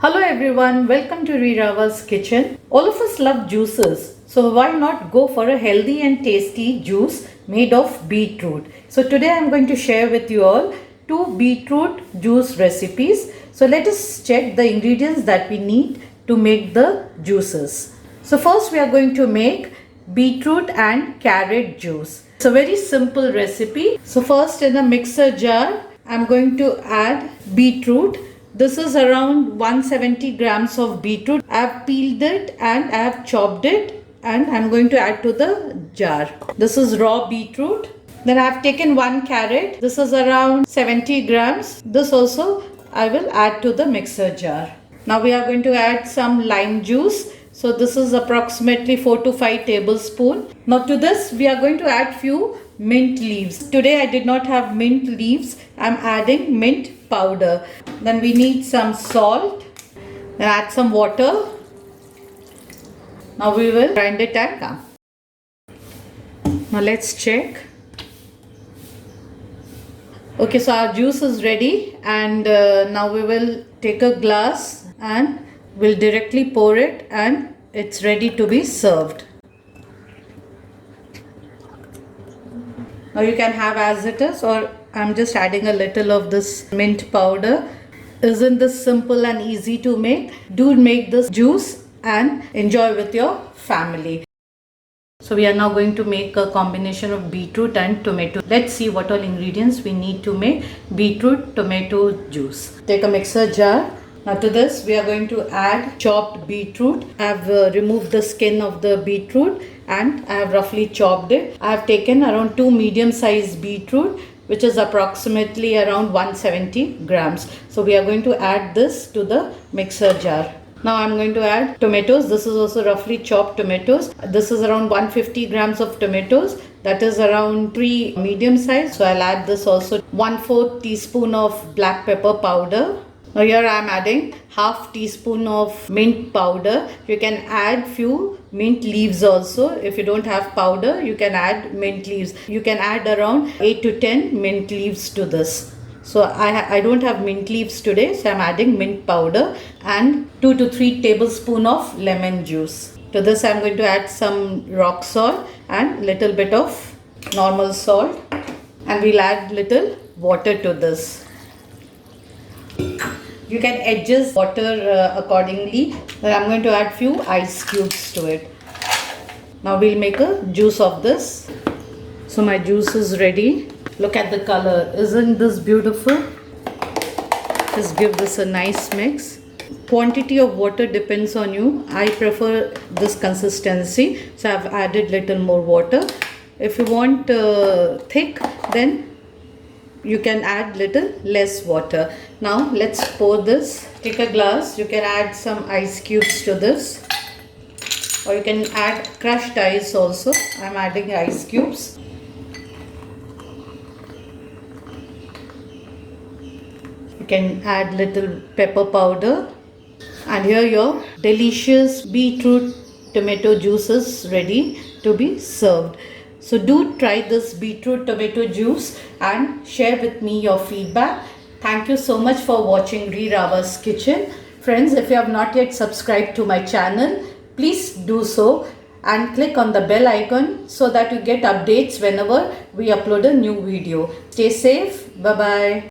Hello everyone, welcome to Rirava's kitchen. All of us love juices, so why not go for a healthy and tasty juice made of beetroot. So today I am going to share with you all two beetroot juice recipes. So let us check the ingredients that we need to make the juices. So first we are going to make beetroot and carrot juice. It's a very simple recipe. So first in a mixer jar I am going to add beetroot. This is around 170 grams of beetroot. I have peeled it and I have chopped it and I am going to add to the jar. This is raw beetroot. Then I have taken one carrot. This is around 70 grams. This also I will add to the mixer jar. Now we are going to add some lime juice. So this is approximately 4 to 5 tablespoons. Now to this we are going to add few mint leaves. Today I did not have mint leaves. I am adding mint powder. Then we need some salt. Then add some water. Now we will grind it and come. Now let's check. Okay, so our juice is ready and now we will take a glass and we'll directly pour it and it's ready to be served. Now you can have as it is, or I'm just adding a little of this mint powder. Isn't this simple and easy to make? Do make this juice and enjoy with your family. So we are now going to make a combination of beetroot and tomato. Let's see what all ingredients we need to make beetroot tomato juice. Take a mixer jar. Now to this we are going to add chopped beetroot. I have removed the skin of the beetroot and I have roughly chopped it. I have taken around 2 medium sized beetroot, which is approximately around 170 grams. So we are going to add this to the mixer jar. Now I am going to add tomatoes. This is also roughly chopped tomatoes. This is around 150 grams of tomatoes. That is around 3 medium size. So I'll add this also. 1/4 teaspoon of black pepper powder. Now here I am adding half teaspoon of mint powder. You can add few mint leaves also. If you don't have powder, you can add mint leaves. You can add around 8 to 10 mint leaves to this. So I don't have mint leaves today, so I'm adding mint powder and 2 to 3 tablespoon of lemon juice. To this I'm going to add some rock salt and little bit of normal salt, and we'll add little water to this. You can adjust water accordingly. Then I'm going to add few ice cubes to it. Now we'll make a juice of this. So my juice is ready. Look at the color. Isn't this beautiful? Just give this a nice mix. Quantity of water depends on you. I prefer this consistency, so I've added little more water. If you want thick, then you can add little less water. Now let's pour this. Take a glass. You can add some ice cubes to this, or you can add crushed ice also. I'm adding ice cubes. You can add little pepper powder, and here your delicious beetroot tomato juice is ready to be served. So do try this beetroot tomato juice and share with me your feedback. Thank you so much for watching Rirava's kitchen. Friends, if you have not yet subscribed to my channel, please do so and click on the bell icon so that you get updates whenever we upload a new video. Stay safe. Bye-bye.